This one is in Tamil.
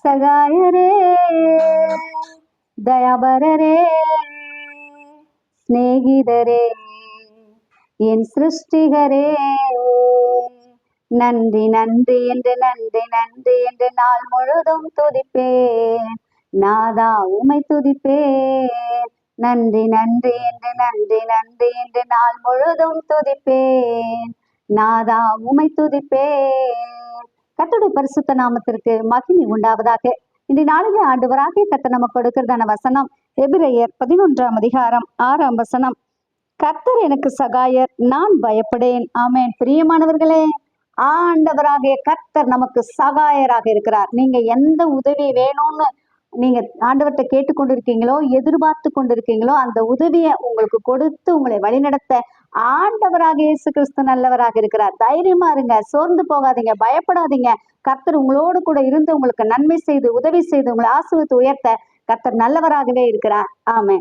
சகாயரே, தயாபரரே, சிநேகிதரே, என் சிருஷ்டிகரே, நன்றி நன்றி என்று நன்றி நன்றி என்று நாள் முழுதும் துதிப்பேன். நாதா உமை துதிப்பேன். நன்றி நன்றி என்று நன்றி நன்றி என்று நாள் முழுதும் துதிப்பேன். நாதா உமை துதிப்பேன். கர்த்தருடைய பரிசுத்த நாமத்திற்கு மகிமை உண்டாவதாக. இந்த நாளிலே ஆண்டவராகிய கர்த்தர் நமக்கு கொடுக்கிறதான வசனம் எபிரெயர் 11ஆம் அதிகாரம் 6ஆம் வசனம். கர்த்தர் எனக்கு சகாயர், நான் பயப்படேன். ஆமென். பிரியமானவர்களே, ஆண்டவராகிய கர்த்தர் நமக்கு சகாயராக இருக்கிறார். நீங்க எந்த உதவி வேணும்னு நீங்க ஆண்டவர்கிட்ட கேட்டுக்கொண்டிருக்கீங்களோ, எதிர்பார்த்து கொண்டிருக்கீங்களோ, அந்த உதவியை உங்களுக்கு கொடுத்து உங்களை வழிநடத்த ஆண்டவராக இயேசு கிறிஸ்து நல்லவராக இருக்கிறார். தைரியமா இருங்க, சோர்ந்து போகாதீங்க, பயப்படாதீங்க. கர்த்தர் உங்களோடு கூட இருந்து உங்களுக்கு நன்மை செய்து உதவி செய்து உங்களை ஆசீர்வதித்து உயர்த்த கர்த்தர் நல்லவராகவே இருக்கிறார். ஆமென்.